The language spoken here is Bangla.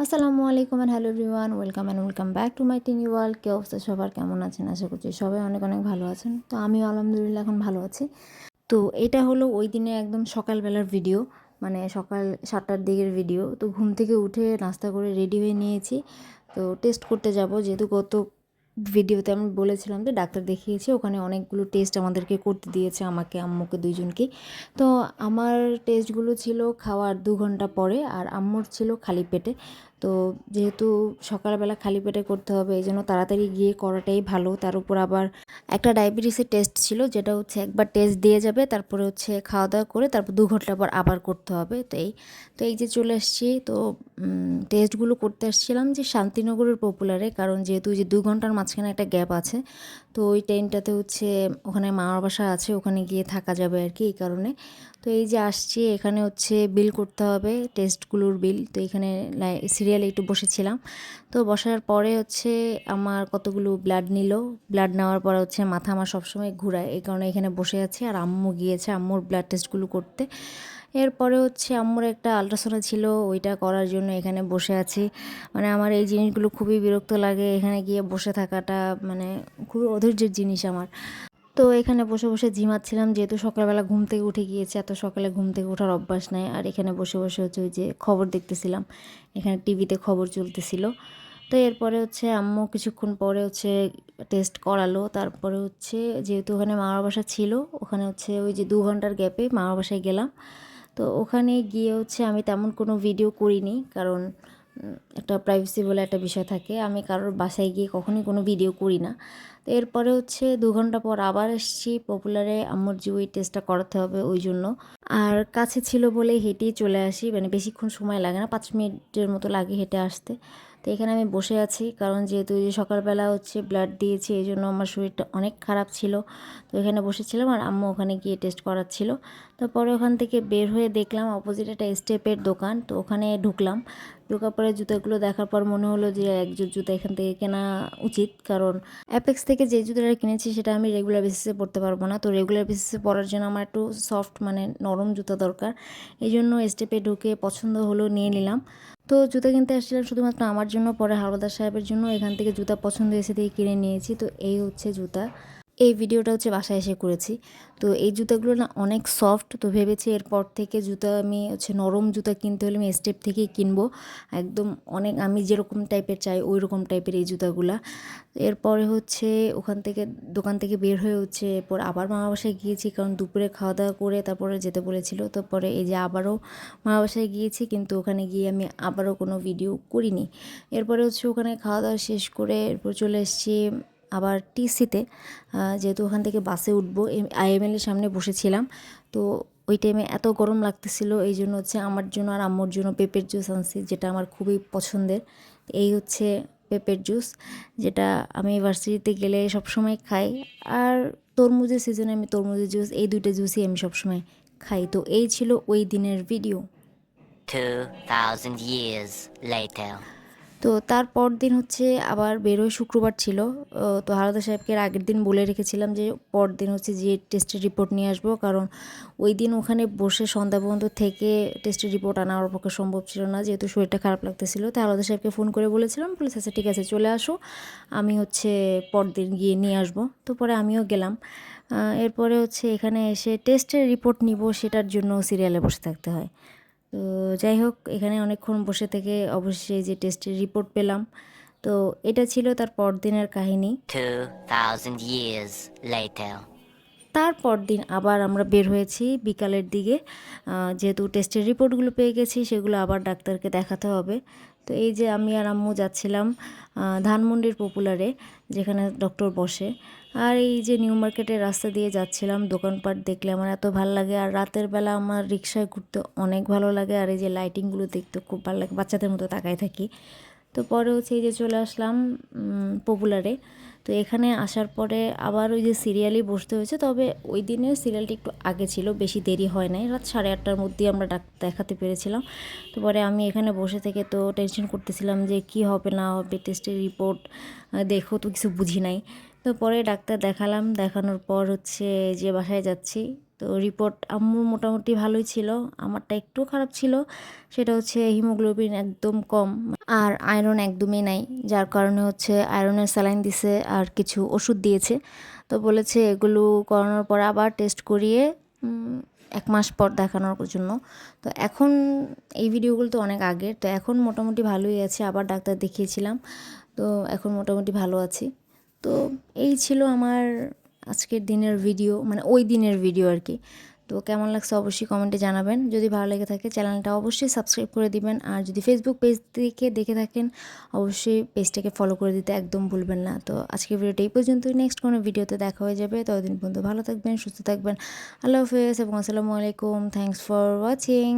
আসসালামু আলাইকুম and hello everyone, welcome back to my tiny world. কী অবস্থা সবার, কেমন আছেন? আশা করছি সবাই অনেক অনেক ভালো আছেন। তো আমিও আলহামদুলিল্লাহ এখন ভালো আছি। তো এটা হলো ওই দিনে একদম সকালবেলার ভিডিও, মানে সকাল 7টার দিকের ভিডিও। তো ঘুম থেকে উঠে নাস্তা করে রেডি হয়ে নিয়েছি। তো টেস্ট করতে যাব, যেহেতু গত ভিডিওতে আমি বলেছিলাম যে ডাক্তার দেখিয়েছি, ওখানে অনেকগুলো টেস্ট আমাদেরকে করতে দিয়েছে, আমাকে আম্মুকে দুইজনকেই। তো আমার টেস্টগুলো ছিল খাওয়ার 2 ঘন্টা পরে, আর আম্মুর ছিল খালি পেটে। তো যেহেতু সকালবেলা খালি পেটে করতে হবে, এই জন্য তাড়াতাড়ি গিয়ে করাটাই ভালো। তার উপর আবার একটা ডায়াবেটিসের টেস্ট ছিল, যেটা হচ্ছে একবার টেস্ট দিয়ে যাবে, তারপরে হচ্ছে খাওয়া দাওয়া করে তারপর 2 ঘন্টা পর আবার করতে হবে। তো এই যে চলে আসছি। তো টেস্টগুলো করতে আসছিলাম যে শান্তিনগরের পপুলারে, কারণ যেহেতু যে 2 ঘন্টার মাঝখানে একটা গ্যাপ আছে, তো ওই টাইমটাতে হচ্ছে ওখানে মামার বাসা আছে, ওখানে গিয়ে থাকা যাবে আর কি, এই কারণে। তো এই যে আসছি, এখানে হচ্ছে বিল করতে হবে, টেস্টগুলোর বিল। তো এখানে সিরিয়ালে একটু বসেছিলাম। তো বসার পরে হচ্ছে আমার কতগুলো ব্লাড নিল। ব্লাড নেওয়ার পরে হচ্ছে মাথা আমার সবসময় ঘুরায়, এই কারণে এখানে বসে আছি। আর আম্মু গিয়েছে আম্মুর ব্লাড টেস্টগুলো করতে। এরপরে হচ্ছে আম্মুর একটা আল্ট্রাসাউন্ড ছিল, ওইটা করার জন্য এখানে বসে আছি। মানে আমার এই জিনিসগুলো খুবই বিরক্ত লাগে, এখানে গিয়ে বসে থাকাটা মানে খুবই অধৈর্যের জিনিস আমার। তো এখানে বসে বসে ঝিমাচ্ছিলাম, যেহেতু সকালবেলা ঘুম থেকে উঠে গিয়েছে, এত সকালে ঘুম থেকে ওঠার অভ্যাস নাই। আর এখানে বসে বসে হচ্ছে ওই যে খবর দেখতেছিলাম, এখানে টিভিতে খবর চলতেছিল। তো এরপরে হচ্ছে আম্মু কিছুক্ষণ পরে হচ্ছে টেস্ট করালো। তারপরে হচ্ছে যেহেতু ওখানে মামার বাসা ছিল, ওখানে হচ্ছে ওই যে 2 ঘন্টার গ্যাপে মামার বাসায় গেলাম। তো ওখানে গিয়ে হচ্ছে আমি তেমন কোনো ভিডিও করিনি, কারণ একটা প্রাইভেসি বলে একটা বিষয় থাকে, আমি কারোর বাসায় গিয়ে কখনোই কোনো ভিডিও করি না। তো এরপরে হচ্ছে 2 ঘন্টা পর আবার এসেছি পপুলারে, আম্মুর যে ওই টেস্টটা করাতে হবে ওই জন্য। আর কাছে ছিল বলে হেঁটেই চলে আসি, মানে বেশিক্ষণ সময় লাগে না, 5 মিনিটের মতো লাগে হেঁটে আসতে। তো এখানে আমি বসে আছি, কারণ যেহেতু যে সকালবেলা হচ্ছে ব্লাড দিয়েছি, এই জন্য আমার শরীরটা অনেক খারাপ ছিল। তো এখানে বসেছিলাম আর আম্মু ওখানে গিয়ে টেস্ট করাচ্ছিল। তারপরে ওখান থেকে বের হয়ে দেখলাম অপোজিট একটা স্টেপের দোকান, তো ওখানে ঢুকলাম। ঢোকার পরে জুতাগুলো দেখার পর মনে হলো যে এক জোড় জুতা এখান থেকে কেনা উচিত, কারণ অ্যাপেক্স থেকে যে জুতোটা কিনেছি সেটা আমি রেগুলার বেসিসে পরতে পারবো না। তো রেগুলার বেসিসে পরার জন্য আমার একটু সফট মানে নরম জুতা দরকার। এই জন্য স্টেপে ঢুকে পছন্দ হলো, নিয়ে নিলাম। তো জুতা কিনতে আসছিলাম শুধুমাত্র আমার জন্য, পরে হাওলাদার সাহেবের জন্য। এখান থেকে জুতা পছন্দ এসে থেকে কিনে নিয়েছি। তো এই হচ্ছে জুতা। এই ভিডিওটা হচ্ছে বাসায় এসে করেছি। তো এই জুতাগুলো না অনেক সফট, তো ভেবেছি এরপর থেকে জুতা আমি হচ্ছে নরম জুতা কিনতে হলে আমি স্টেপ থেকেই কিনবো। একদম অনেক আমি যেরকম টাইপের চাই ওই রকম টাইপের এই জুতাগুলা। এরপরে হচ্ছে ওখান থেকে দোকান থেকে বের হয়ে হচ্ছে এরপর আবার মামা বাসায় গিয়েছি, কারণ দুপুরে খাওয়া দাওয়া করে তারপরে যেতে বলেছিল। তো পরে এই যে আবারও মামা বাসায় গিয়েছি, কিন্তু ওখানে গিয়ে আমি আবারও কোনো ভিডিও করিনি। এরপরে হচ্ছে ওখানে খাওয়া দাওয়া শেষ করে এরপর চলে এসেছি আবার টিসিতে, যেহেতু ওখান থেকে বাসে উঠবো। আইএমএলের সামনে বসেছিলাম। তো ওই টাইমে এত গরম লাগতেছিল, এই জন্য হচ্ছে আমার জন্য আর আম্মুর জন্য পেঁপের জুস আনছি, যেটা আমার খুবই পছন্দের। এই হচ্ছে পেঁপের জুস, যেটা আমি ভার্সিটিতে গেলে সবসময় খাই। আর তরমুজের সিজনে আমি তরমুজের জুস, এই দুইটা জুসই আমি সবসময় খাই। তো এই ছিল ওই দিনের ভিডিও। 2000 years later. তো তারপর দিন হচ্ছে আবার বেরোয়, শুক্রবার ছিল। তো হারাদা সাহেবকে এর আগের দিন বলে রেখেছিলাম যে পরদিন হচ্ছে যে টেস্টের রিপোর্ট নিয়ে আসবো, কারণ ওই দিন ওখানে বসে সন্ধ্যা পর্যন্ত থেকে টেস্টের রিপোর্ট আনা আমার পক্ষে সম্ভব ছিল না, যেহেতু শরীরটা খারাপ লাগতেছিল। তো হারাদা সাহেবকে ফোন করে বলেছিলাম, বলেছে আচ্ছা ঠিক আছে চলে আসো, আমি হচ্ছে পরদিন গিয়ে নিয়ে আসবো। তো পরে আমিও গেলাম। এরপরে হচ্ছে এখানে এসে টেস্টের রিপোর্ট নিব, সেটার জন্য সিরিয়ালে বসে থাকতে হয়। তো যাই হোক, এখানে অনেকক্ষণ বসে থেকে অবশ্যই যে টেস্টের রিপোর্ট পেলাম। তো এটা ছিল তার পরদিনের কাহিনী। 2000 years later. তারপর দিন আবার আমরা বের হয়েছি বিকালের দিকে, যেহেতু টেস্টের রিপোর্টগুলো পেয়ে গেছি, সেগুলো আবার ডাক্তারকে দেখাতে হবে। তো এই যে আমি আর আম্মু যাচ্ছিলাম ধানমন্ডির পপুলারে, যেখানে ডক্টর বসে। আর এই যে নিউ মার্কেটের রাস্তা দিয়ে যাচ্ছিলাম, দোকানপাট দেখলে আমার এত ভালো লাগে। আর রাতের বেলা আমার রিক্সায় ঘুরতে অনেক ভালো লাগে, আর এই যে লাইটিংগুলো দেখতে খুব ভালো লাগে, বাচ্চাদের মতো তাকায় থাকি। তো পরে হচ্ছে এই যে চলে আসলাম পপুলারে। তো এখানে আসার পরে আবার ওই যে সিরিয়ালই বসতে হয়েছে, তবে ওই দিনের সিরিয়ালটি একটু আগে ছিল, বেশি দেরি হয় নাই, রাত 8:30টার মধ্যেই আমরা দেখাতে পেরেছিলাম। তো পরে আমি এখানে বসে থেকে তো টেনশন করতেছিলাম যে কি হবে না হবে, টেস্টের রিপোর্ট দেখো তো কিছু বুঝি নাই। তো পরে ডাক্তার দেখালাম, দেখানোর পর হচ্ছে যে বাসায় যাচ্ছি। তো রিপোর্ট আম্মুর মোটামুটি ভালোই ছিল, আমারটা একটু খারাপ ছিল। সেটা হচ্ছে হিমোগ্লোবিন একদম কম আর আয়রন একদমই নাই, যার কারণে হচ্ছে আয়রনের স্যালাইন দিছে আর কিছু ওষুধ দিয়েছে। তো বলেছে এগুলো করানোর পর আবার টেস্ট করিয়ে 1 মাস পর দেখানোর জন্য। তো এখন এই ভিডিওগুলো তো অনেক আগের, তো এখন মোটামুটি ভালোই আছে, আবার ডাক্তার দেখিয়েছিলাম, তো এখন মোটামুটি ভালো আছি। তো এই ছিল আমার আজকের দিনের ভিডিও, মানে ওই দিনের ভিডিও আর কি। তো কেমন লাগছে অবশ্যই কমেন্টে জানাবেন। যদি ভালো লেগে থাকে চ্যানেলটা অবশ্যই সাবস্ক্রাইব করে দিবেন, আর যদি ফেসবুক পেজ থেকে দেখে থাকেন অবশ্যই পেজটাকে ফলো করে দিতে একদম ভুলবেন না। তো আজকের ভিডিওটা এই পর্যন্তই, নেক্সট কোনো ভিডিওতে দেখা হয়ে যাবে। ততদিন পর্যন্ত ভালো থাকবেন, সুস্থ থাকবেন। আল্লাহ হাফেজ এবং আসসালামু আলাইকুম। Thanks for watching.